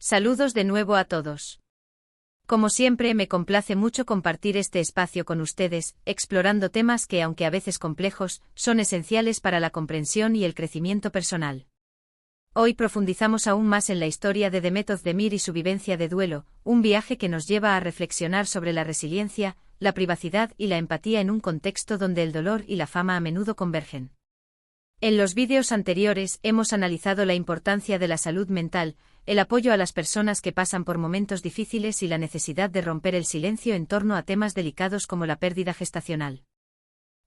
Saludos de nuevo a todos. Como siempre, me complace mucho compartir este espacio con ustedes, explorando temas que, aunque a veces complejos, son esenciales para la comprensión y el crecimiento personal. Hoy profundizamos aún más en la historia de Demet Özdemir y su vivencia de duelo, un viaje que nos lleva a reflexionar sobre la resiliencia, la privacidad y la empatía en un contexto donde el dolor y la fama a menudo convergen. En los vídeos anteriores hemos analizado la importancia de la salud mental, el apoyo a las personas que pasan por momentos difíciles y la necesidad de romper el silencio en torno a temas delicados como la pérdida gestacional.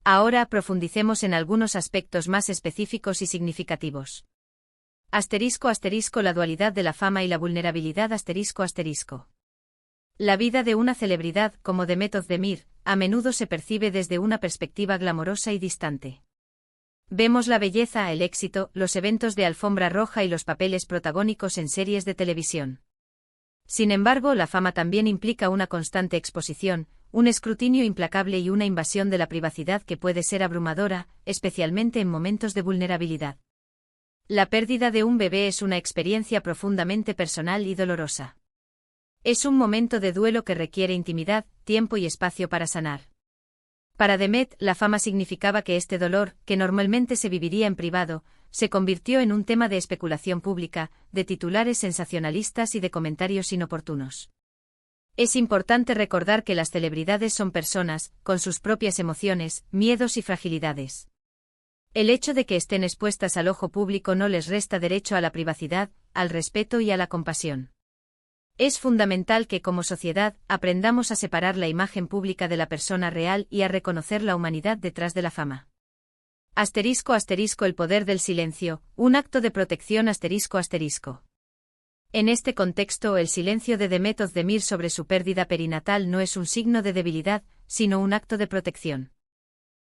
Ahora profundicemos en algunos aspectos más específicos y significativos. *** La dualidad de la fama y la vulnerabilidad. **# La vida de una celebridad como Demet Özdemir a menudo se percibe desde una perspectiva glamorosa y distante. Vemos la belleza, el éxito, los eventos de alfombra roja y los papeles protagónicos en series de televisión. Sin embargo, la fama también implica una constante exposición, un escrutinio implacable y una invasión de la privacidad que puede ser abrumadora, especialmente en momentos de vulnerabilidad. La pérdida de un bebé es una experiencia profundamente personal y dolorosa. Es un momento de duelo que requiere intimidad, tiempo y espacio para sanar. Para Demet, la fama significaba que este dolor, que normalmente se viviría en privado, se convirtió en un tema de especulación pública, de titulares sensacionalistas y de comentarios inoportunos. Es importante recordar que las celebridades son personas, con sus propias emociones, miedos y fragilidades. El hecho de que estén expuestas al ojo público no les resta derecho a la privacidad, al respeto y a la compasión. Es fundamental que como sociedad aprendamos a separar la imagen pública de la persona real y a reconocer la humanidad detrás de la fama. **# El poder del silencio, un acto de protección. **# En este contexto, el silencio de Demet Özdemir sobre su pérdida perinatal no es un signo de debilidad, sino un acto de protección.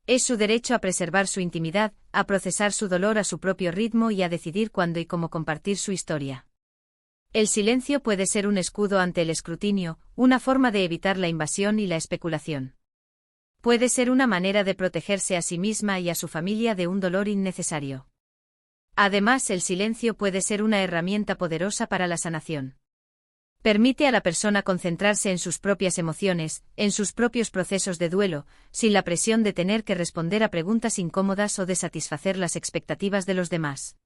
Es su derecho a preservar su intimidad, a procesar su dolor a su propio ritmo y a decidir cuándo y cómo compartir su historia. El silencio puede ser un escudo ante el escrutinio, una forma de evitar la invasión y la especulación. Puede ser una manera de protegerse a sí misma y a su familia de un dolor innecesario. Además, el silencio puede ser una herramienta poderosa para la sanación. Permite a la persona concentrarse en sus propias emociones, en sus propios procesos de duelo, sin la presión de tener que responder a preguntas incómodas o de satisfacer las expectativas de los demás.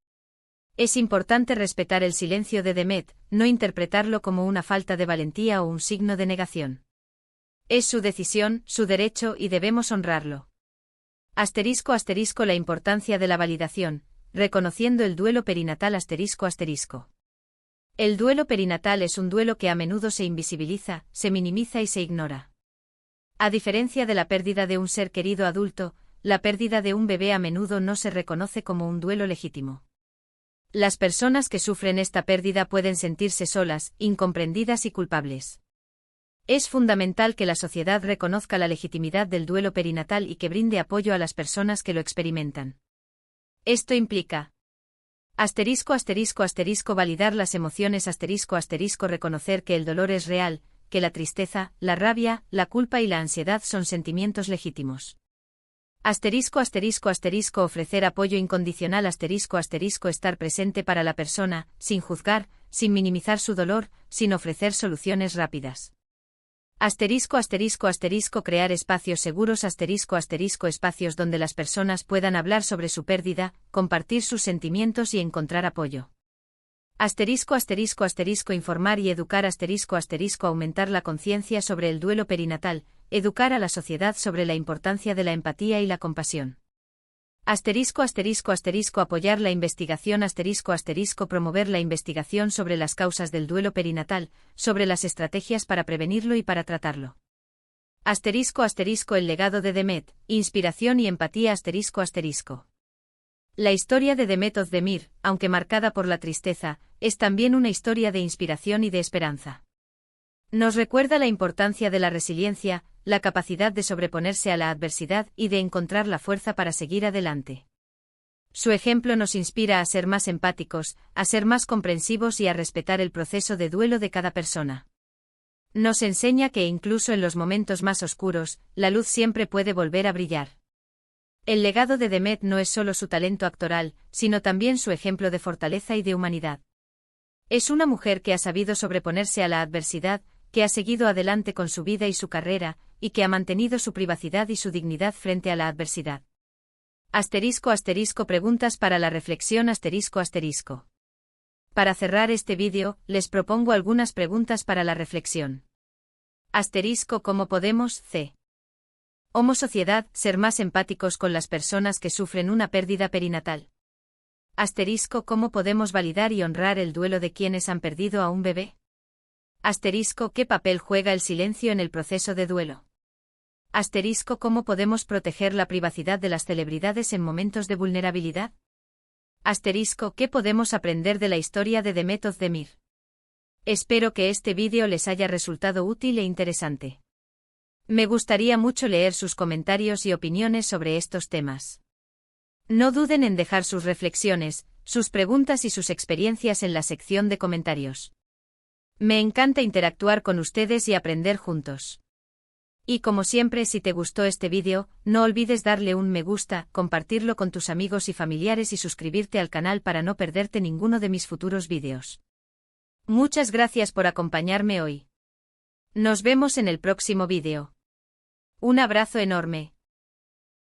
Es importante respetar el silencio de Demet, no interpretarlo como una falta de valentía o un signo de negación. Es su decisión, su derecho y debemos honrarlo. **# La importancia de la validación, reconociendo el duelo perinatal. **# El duelo perinatal es un duelo que a menudo se invisibiliza, se minimiza y se ignora. A diferencia de la pérdida de un ser querido adulto, la pérdida de un bebé a menudo no se reconoce como un duelo legítimo. Las personas que sufren esta pérdida pueden sentirse solas, incomprendidas y culpables. Es fundamental que la sociedad reconozca la legitimidad del duelo perinatal y que brinde apoyo a las personas que lo experimentan. Esto implica **# validar las emociones. **# reconocer que el dolor es real, que la tristeza, la rabia, la culpa y la ansiedad son sentimientos legítimos. **# ofrecer apoyo incondicional. **# estar presente para la persona, sin juzgar, sin minimizar su dolor, sin ofrecer soluciones rápidas. **# crear espacios seguros. **# espacios donde las personas puedan hablar sobre su pérdida, compartir sus sentimientos y encontrar apoyo. **# informar y educar. **# aumentar la conciencia sobre el duelo perinatal, educar a la sociedad sobre la importancia de la empatía y la compasión. **# apoyar la investigación. **# promover la investigación sobre las causas del duelo perinatal, sobre las estrategias para prevenirlo y para tratarlo. **# el legado de Demet, inspiración y empatía. **# La historia de Demet Özdemir, aunque marcada por la tristeza, es también una historia de inspiración y de esperanza. Nos recuerda la importancia de la resiliencia, la capacidad de sobreponerse a la adversidad y de encontrar la fuerza para seguir adelante. Su ejemplo nos inspira a ser más empáticos, a ser más comprensivos y a respetar el proceso de duelo de cada persona. Nos enseña que incluso en los momentos más oscuros, la luz siempre puede volver a brillar. El legado de Demet no es solo su talento actoral, sino también su ejemplo de fortaleza y de humanidad. Es una mujer que ha sabido sobreponerse a la adversidad, que ha seguido adelante con su vida y su carrera, y que ha mantenido su privacidad y su dignidad frente a la adversidad. Preguntas para la reflexión Para cerrar este vídeo, les propongo algunas preguntas para la reflexión. ¿Cómo podemos, Homo sociedad, ser más empáticos con las personas que sufren una pérdida perinatal? ¿Cómo podemos validar y honrar el duelo de quienes han perdido a un bebé? ¿Qué papel juega el silencio en el proceso de duelo? ¿Cómo podemos proteger la privacidad de las celebridades en momentos de vulnerabilidad? ¿Qué podemos aprender de la historia de Demet Özdemir? Espero que este vídeo les haya resultado útil e interesante. Me gustaría mucho leer sus comentarios y opiniones sobre estos temas. No duden en dejar sus reflexiones, sus preguntas y sus experiencias en la sección de comentarios. Me encanta interactuar con ustedes y aprender juntos. Y como siempre, si te gustó este vídeo, no olvides darle un me gusta, compartirlo con tus amigos y familiares y suscribirte al canal para no perderte ninguno de mis futuros vídeos. Muchas gracias por acompañarme hoy. Nos vemos en el próximo vídeo. Un abrazo enorme.